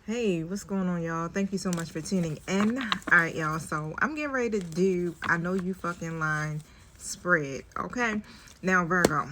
Hey, what's going on, y'all? Thank you so much for tuning in. All right, y'all. So I'm getting ready to do I Know You Fucking Lying spread. Okay. Now, Virgo,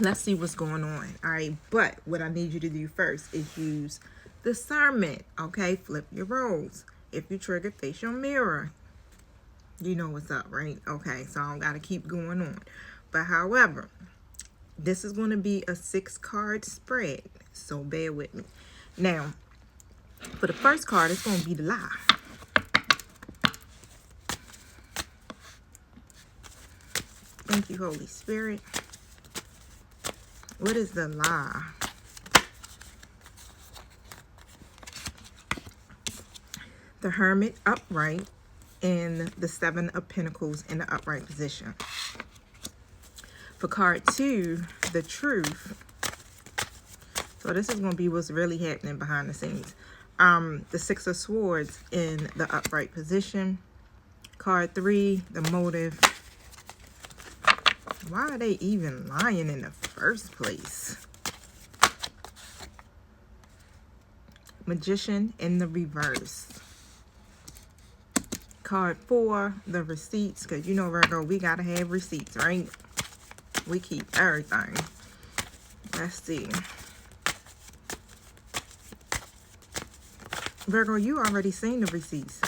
let's see what's going on. All right. But what I need you to do first is use discernment. Okay. Flip your roles. If you trigger, face your mirror. You know what's up, right? Okay. So I don't got to keep going on. But however, this is going to be a 6-card spread. So bear with me. Now, for the first card, it's going to be the lie. Thank you, Holy Spirit. What is the lie? The Hermit upright and the 7 of Pentacles in the upright position. For card 2, the Truth. So this is going to be what's really happening behind the scenes. The 6 of Swords in the upright position. Card 3, the Motive. Why are they even lying in the first place? Magician in the reverse. Card 4, the Receipts. Because you know, Virgo, we got to have receipts, right? We keep everything. Let's see. Virgo, you already seen the receipts.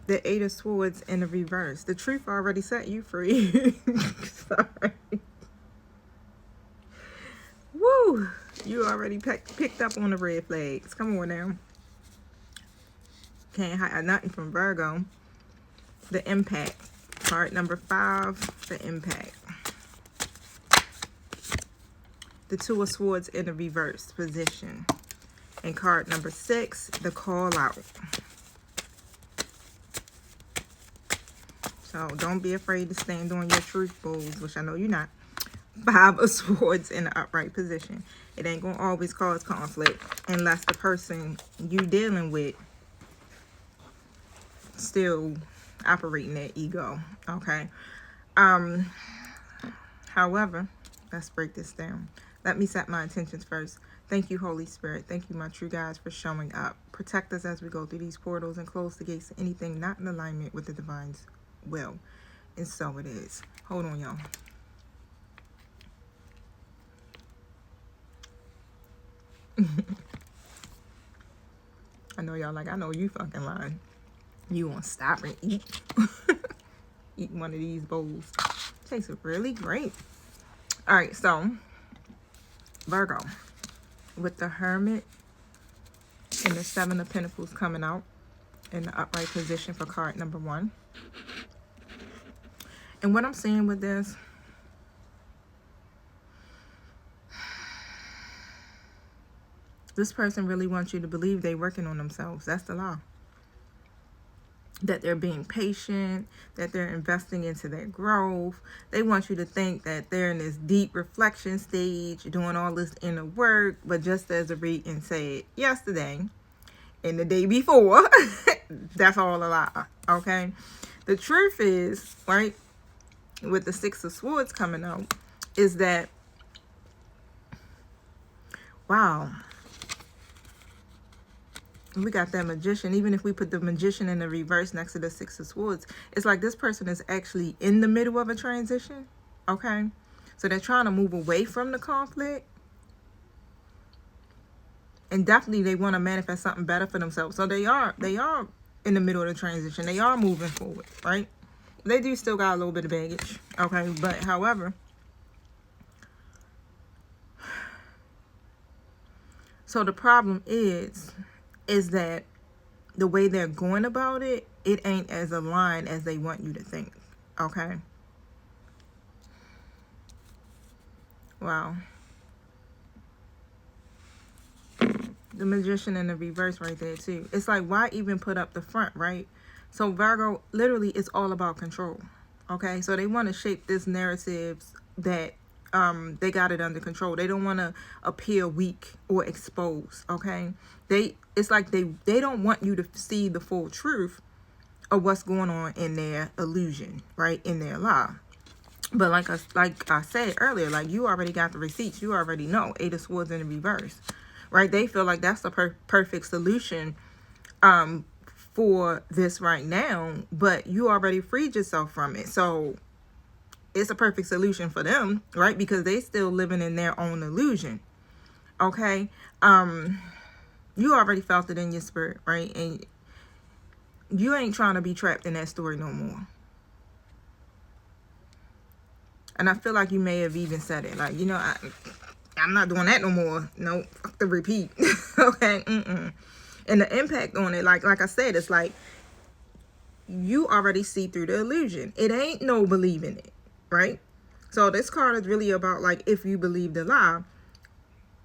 The 8 of Swords in the reverse. The Truth already set you free. Sorry. Woo! You already picked up on the red flags. Come on now. Can't hide nothing from Virgo. The Impact. Card number 5, the Impact. The 2 of Swords in the reverse position. And card number 6, the Call Out. So don't be afraid to stand on your truth, bulls, which I know you're not. 5 of Swords in the upright position. It ain't going to always cause conflict unless the person you dealing with still operating that ego. Okay. However, let's break this down. Let me set my intentions first. Thank you, Holy Spirit. Thank you, my true guides, for showing up. Protect us as we go through these portals and close the gates to anything not in alignment with the divine's will. And so it is. Hold on, y'all. I know y'all like, I know you fucking lying. You want to stop and eat. Eat one of these bowls. Tastes really great. All right, so Virgo, with the Hermit and the 7 of Pentacles coming out in the upright position for card number 1. And what I'm saying with this, this person really wants you to believe they're working on themselves. That's the law. That they're being patient, that they're investing into their growth. They want you to think that they're in this deep reflection stage, doing all this inner work. But just as a reading said yesterday and the day before, that's all a lie, okay? The truth is, right, with the 6 of Swords coming out, is that, wow, we got that Magician. Even if we put the Magician in the reverse next to the 6 of Swords, it's like this person is actually in the middle of a transition, okay? So they're trying to move away from the conflict. And definitely they want to manifest something better for themselves. So they are in the middle of the transition. They are moving forward, right? They do still got a little bit of baggage, okay? But however, so the problem is that the way they're going about it, it ain't as aligned as they want you to think, okay? Wow. The Magician in the reverse right there too. It's like, why even put up the front, right? So Virgo, literally, it's all about control, okay? So they want to shape this narrative that they got it under control. They don't want to appear weak or exposed, okay? It's like they don't want you to see the full truth of what's going on in their illusion, right? In their lie. But like I said earlier, like, you already got the receipts. You already know 8 of Swords in the reverse, right? They feel like that's the perfect solution for this right now, but you already freed yourself from it. So it's a perfect solution for them, right? Because they still living in their own illusion. Okay? You already felt it in your spirit, right? And you ain't trying to be trapped in that story no more. And I feel like you may have even said it, like, you know, I'm not doing that no more. No, fuck the repeat. Okay? And the impact on it, like I said, it's like you already see through the illusion. It ain't no believing it, right? So this card is really about, like, if you believe the lie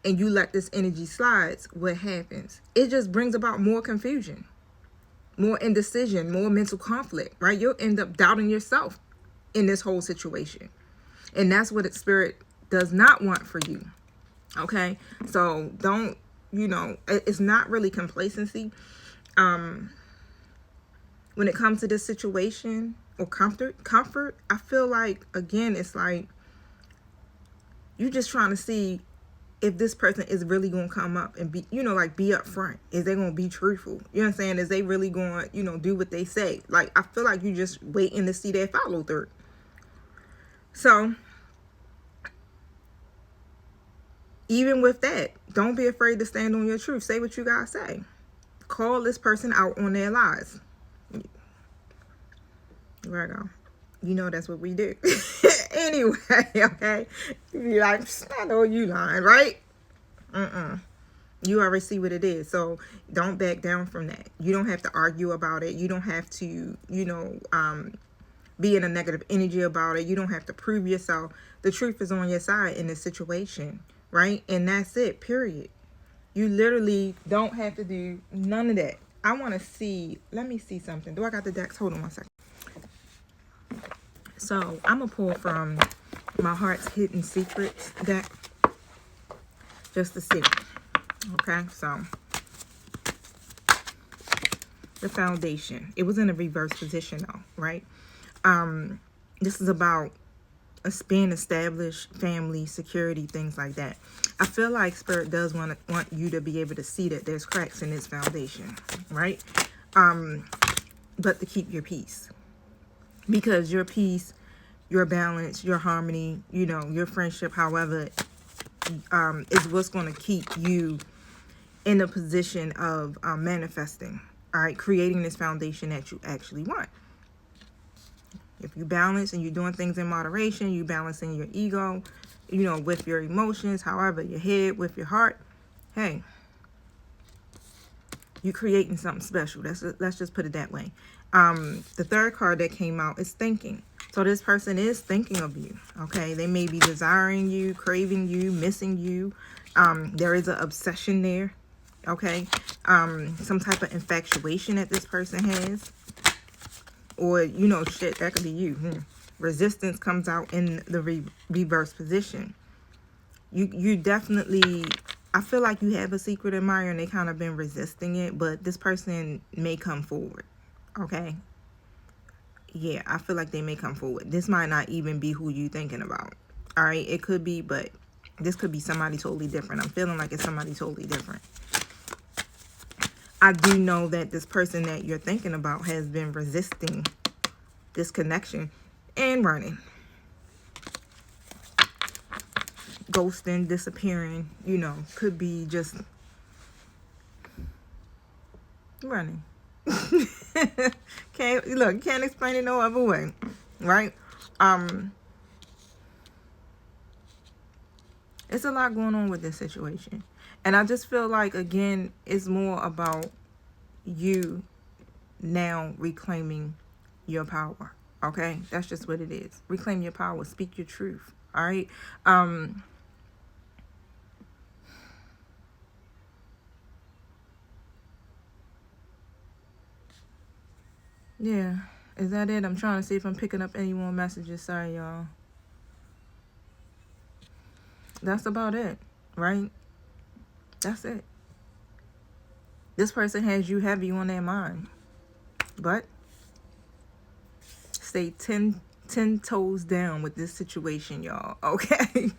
and you let this energy slide, what happens? It just brings about more confusion, more indecision, more mental conflict, right? You'll end up doubting yourself in this whole situation. And that's what Spirit does not want for you. Okay? So don't, you know, it's not really complacency. When it comes to this situation or comfort, I feel like, again, it's like you just trying to see if this person is really going to come up and be, you know, like, be upfront. Is they going to be truthful? You know what I'm saying? Is they really going to, you know, do what they say? Like, I feel like you just waiting to see their follow through. So even with that, don't be afraid to stand on your truth. Say what you got to say. Call this person out on their lies. Virgo, you know that's what we do. Anyway, okay? You're like, I know you lying, right? You already see what it is. So don't back down from that. You don't have to argue about it. You don't have to, you know, be in a negative energy about it. You don't have to prove yourself. The truth is on your side in this situation, right? And that's it, period. You literally don't have to do none of that. I want to see, let me see something. Do I got the decks? Hold on one second. So I'm going to pull from my Heart's Hidden Secrets deck just to see. Okay, so the foundation. It was in a reverse position though, right? This is about being established, family, security, things like that. I feel like Spirit does want you to be able to see that there's cracks in this foundation, right? But to keep your peace. Because your peace, your balance, your harmony, you know, your friendship, however, is what's going to keep you in a position of manifesting, all right? Creating this foundation that you actually want. If you balance and you're doing things in moderation, you balancing your ego, you know, with your emotions, however, your head, with your heart, hey, you're creating something special. Let's just put it that way. The third card that came out is thinking. So this person is thinking of you, okay? They may be desiring you, craving you, missing you. There is an obsession there, okay? Some type of infatuation that this person has. Or, you know, shit, that could be you. Resistance comes out in the reverse position. You definitely, I feel like you have a secret admirer and they kind of been resisting it, but this person may come forward, okay? Yeah, I feel like they may come forward. This might not even be who you thinking about, all right? It could be, but this could be somebody totally different. I'm feeling like it's somebody totally different. I do know that this person that you're thinking about has been resisting this connection and running. Ghosting, disappearing, you know, could be just running. Can't explain it no other way, right? It's a lot going on with this situation. And I just feel like, again, it's more about you now reclaiming your power, okay? That's just what it is. Reclaim your power. Speak your truth, all right? Yeah, is that it? I'm trying to see if I'm picking up any more messages. Sorry, y'all. That's about it, right? That's it. This person has you heavy on their mind. But stay 10 10 toes down with this situation, y'all. Okay.